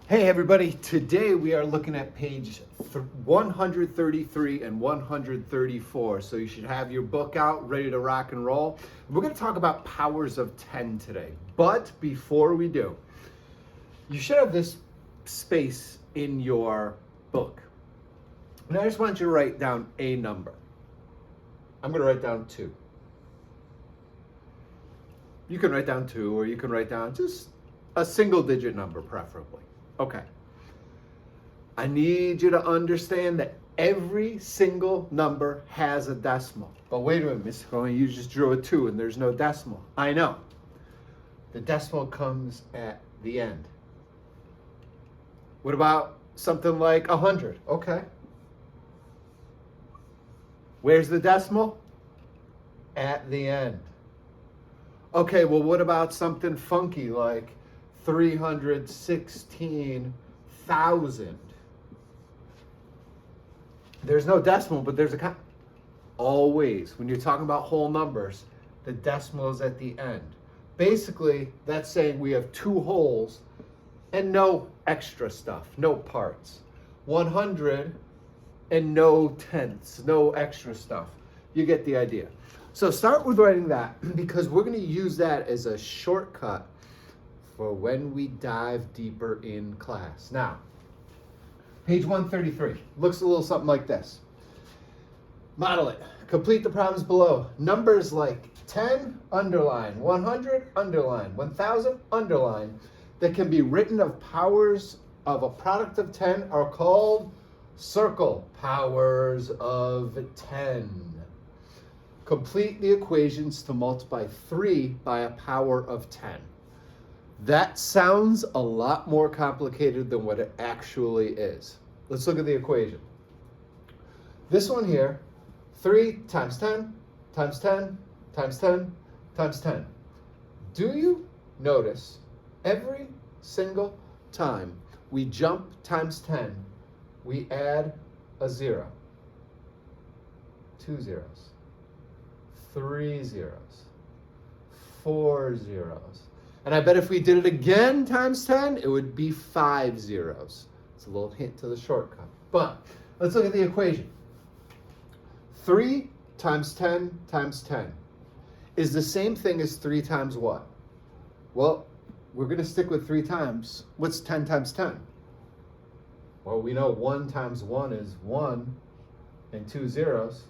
Hey everybody, today we are looking at page 133 and 134. So you should have your book out, ready to rock and roll. We're going to talk about powers of 10 today. But before we do, you should have this space in your book. And I just want you to write down a number. I'm going to write down 2. You can write down 2, or you can write down just a single digit number, preferably. Okay. I need you to understand that every single number has a decimal. But wait a minute, Mr. Cohen, you just drew a 2 and there's no decimal. I know. The decimal comes at the end. What about something like 100? Okay. Where's the decimal? At the end. Okay, well, what about something funky like 316,000? There's no decimal, but there's a always, when you're talking about whole numbers, the decimal is at the end. Basically, that's saying we have 2 wholes and no extra stuff, no parts. 100 and no tenths, no extra stuff. You get the idea. So start with writing that, because we're going to use that as a shortcut for when we dive deeper in class. Now, page 133 looks a little something like this. Model it. Complete the problems below. Numbers like 10, underline, 100, underline, 1,000, underline, that can be written of powers of a product of 10 are called circle powers of 10. Complete the equations to multiply 3 by a power of 10. That sounds a lot more complicated than what it actually is. Let's look at the equation. This one here, 3 times 10 times 10 times 10 times 10. Do you notice every single time we jump times 10, we add a 0, 2 zeros, 3 zeros, 4 zeros. And I bet if we did it again times 10, it would be 5 zeros. It's a little hint to the shortcut. But let's look at the equation. 3 times 10 times 10 is the same thing as 3 times what? Well, we're going to stick with 3 times. What's 10 times 10? Well, we know 1 times 1 is 1 and 2 zeros.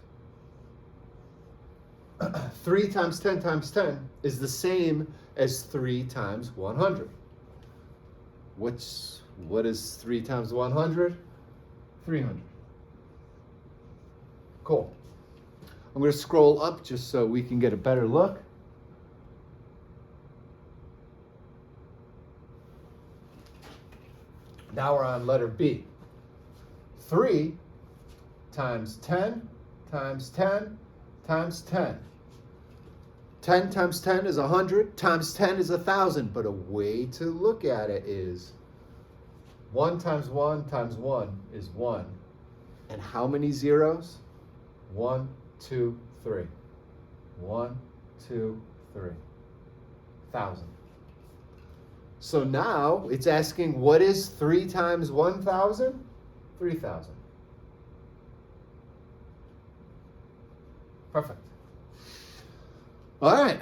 3 times 10 times 10 is the same as 3 times 100. What is 3 times 100? 300. Cool. I'm going to scroll up just so we can get a better look. Now we're on letter B. 3 times 10 times 10 times 10. 10 times 10 is 100, times 10 is 1,000. But a way to look at it is 1 times 1 times 1 is 1. And how many zeros? 1, 2, 3. 1, 2, 3. 1,000. So now it's asking, what is 3 times 1,000? 3,000. Perfect. All right.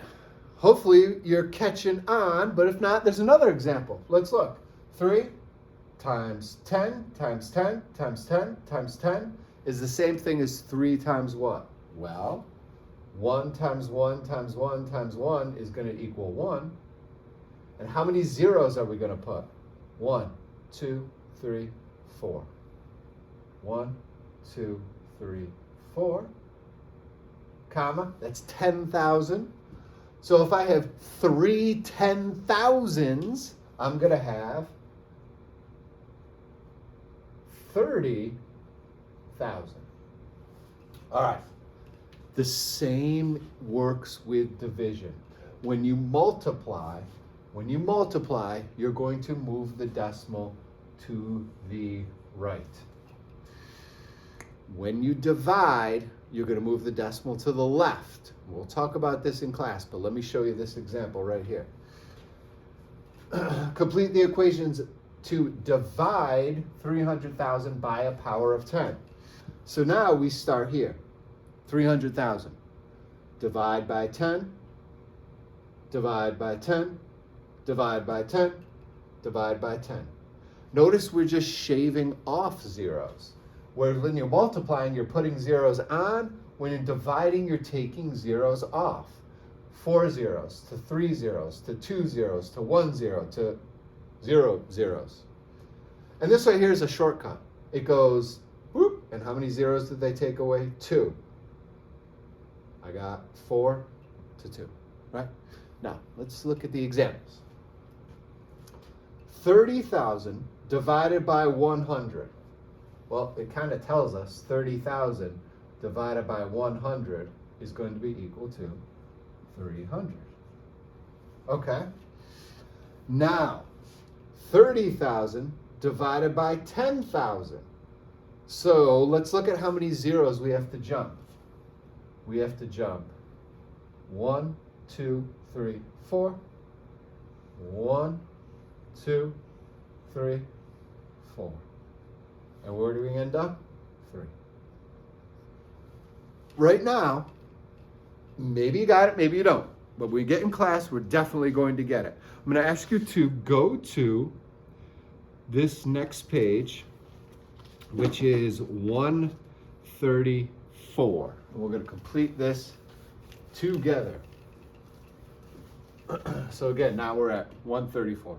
Hopefully you're catching on, but if not, there's another example. Let's look. 3 times 10 times 10 times 10 times 10 is the same thing as 3 times what? Well, 1 times 1 times 1 times 1 is going to equal 1. And how many zeros are we going to put? 1, 2, 3, 4. 1, 2, 3, 4. Comma, that's 10,000. So if I have 3 10,000s, I'm going to have 30,000. All right. The same works with division. When you multiply, you're going to move the decimal to the right. When you divide, you're going to move the decimal to the left. We'll talk about this in class, but let me show you this example right here. Complete the equations to divide 300,000 by a power of 10. So now we start here. 300,000. Divide by 10. Divide by 10. Divide by 10. Divide by 10. Notice we're just shaving off zeros. Where when you're multiplying, you're putting zeros on. When you're dividing, you're taking zeros off. 4 zeros to 3 zeros to 2 zeros to 1 zero to 0 zeros. And this right here is a shortcut. It goes whoop, and how many zeros did they take away? 2. I got 4 to 2, right? Now, let's look at the examples. 30,000 divided by 100. Well, it kind of tells us 30,000 divided by 100 is going to be equal to 300. Okay. Now, 30,000 divided by 10,000. So let's look at how many zeros we have to jump. We have to jump 1, 2, 3, 4. 1, 2, 3, 4. And where do we end up? 3. Right now, maybe you got it, maybe you don't. But when we get in class, we're definitely going to get it. I'm going to ask you to go to this next page, which is 134. And we're going to complete this together. So again, now we're at 134.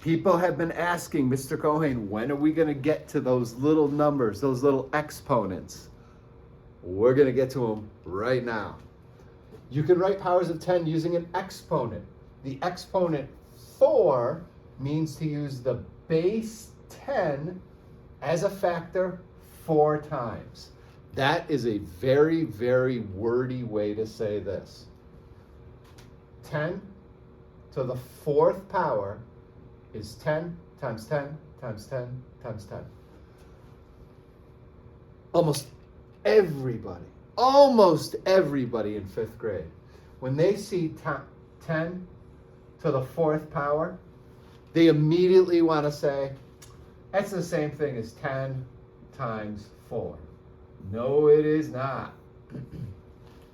People have been asking, Mr. Cohen, when are we going to get to those little numbers, those little exponents? We're going to get to them right now. You can write powers of 10 using an exponent. The exponent 4 means to use the base 10 as a factor 4 times. That is a very, very wordy way to say this. 10 to the 4th power is 10 times 10 times 10 times 10. Almost everybody in 5th grade, when they see 10 to the 4th power, they immediately want to say, that's the same thing as 10 times 4. No, it is not.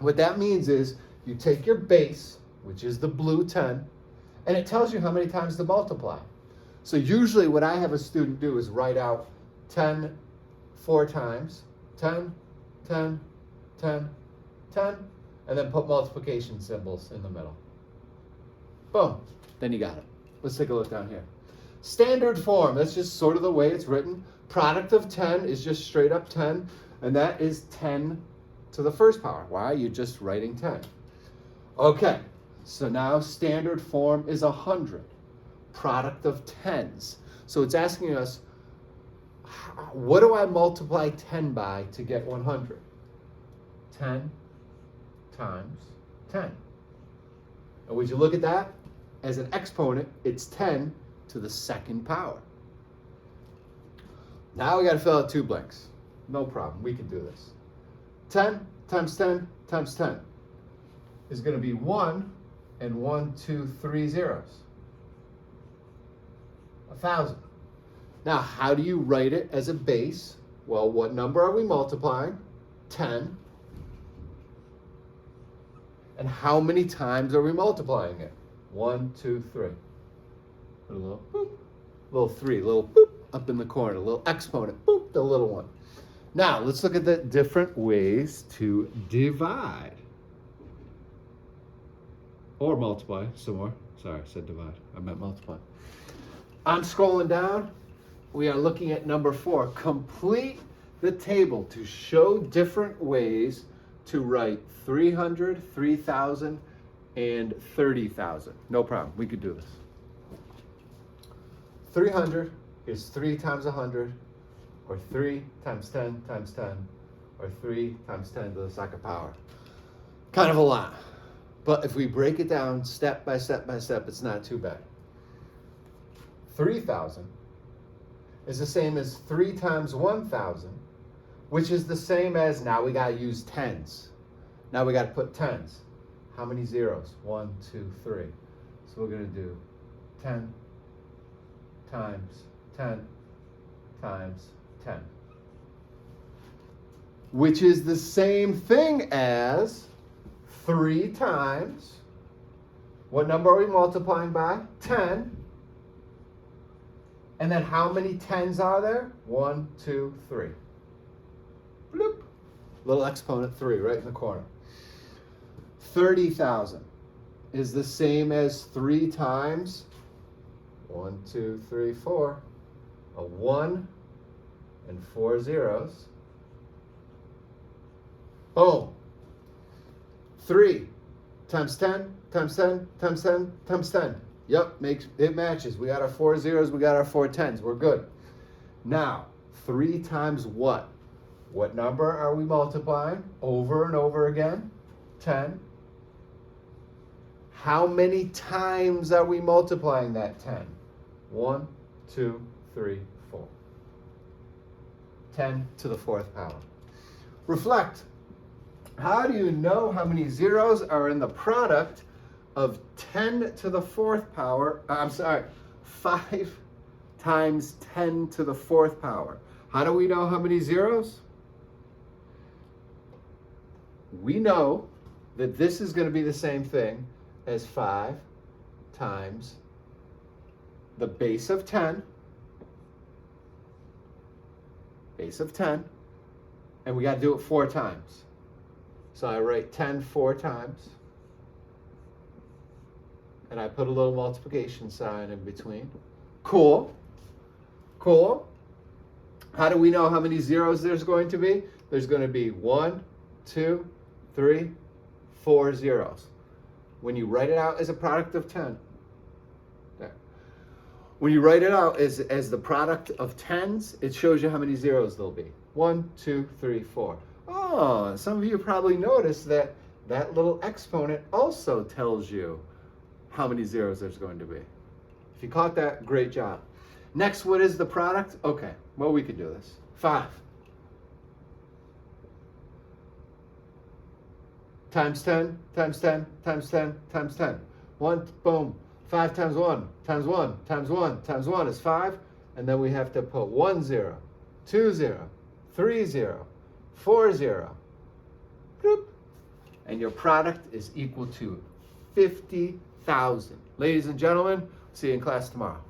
What that means is you take your base, which is the blue 10, and it tells you how many times to multiply. So usually what I have a student do is write out 10 4 times, 10, 10, 10, 10, and then put multiplication symbols in the middle. Boom, then you got it. Let's take a look down here. Standard form, that's just sort of the way it's written. Product of 10 is just straight up 10, and that is 10 to the 1st power. Why? You're just writing 10. Okay, so now standard form is 100. Product of 10s. So it's asking us, what do I multiply 10 by to get 100? 10 times 10. And would you look at that? As an exponent, it's 10 to the 2nd power. Now we got to fill out 2 blanks. No problem, we can do this. 10 times 10 times 10 is going to be 1 and 1, 2, 3 zeros. 1,000. Now, how do you write it as a base? Well, what number are we multiplying? 10. And how many times are we multiplying it? 1, 2, 3. Put a little boop, little 3, little boop up in the corner, a little exponent, boop, the little one. Now, let's look at the different ways to divide. Or multiply, some more. Sorry, I said divide. I meant multiply. I'm scrolling down. We are looking at number 4. Complete the table to show different ways to write 300, 3,000, and 30,000. No problem. We could do this. 300 is 3 times 100, or 3 times 10 times 10, or 3 times 10 to the 2nd power. Kind of a lot. But if we break it down step by step by step, it's not too bad. 3,000 is the same as 3 times 1,000, which is the same as, now we got to use tens. Now we got to put tens. How many zeros? 1, 2, 3. So we're going to do 10 times 10 times 10. Which is the same thing as 3 times, what number are we multiplying by? 10. And then how many 10s are there? 1, 2, 3. Bloop. Little exponent 3 right in the corner. 30,000 is the same as 3 times 1, 2, 3, 4. A 1 and 4 zeros. Boom. 3 times 10 times 10 times 10 times 10. Yep, it matches. We got our 4 zeros, we got our 4 10s. We're good. Now, 3 times what? What number are we multiplying over and over again? 10. How many times are we multiplying that 10? 1, 2, 3, 4. 10 to the 4th power. Reflect. How do you know how many zeros are in the product of 10 to the 4th power? 5 times 10 to the 4th power. How do we know how many zeros? We know that this is going to be the same thing as 5 times the base of 10, and we got to do it 4 times. So I write 10 4 times, and I put a little multiplication sign in between. Cool. Cool. How do we know how many zeros there's going to be? There's going to be 1, 2, 3, 4 zeros. When you write it out as a product of 10, there. When you write it out as the product of 10s, it shows you how many zeros there'll be. 1, 2, 3, 4. Oh, some of you probably noticed that that little exponent also tells you how many zeros there's going to be. If you caught that, great job. Next, what is the product? Okay, well, we could do this. 5 times 10 times 10 times 10 times 10. 1, boom. 5 times 1 times 1 times 1 times 1 is 5. And then we have to put 1 0, 2 0, 3 0, 4 0. Bloop. And your product is equal to 50,000. Ladies and gentlemen, see you in class tomorrow.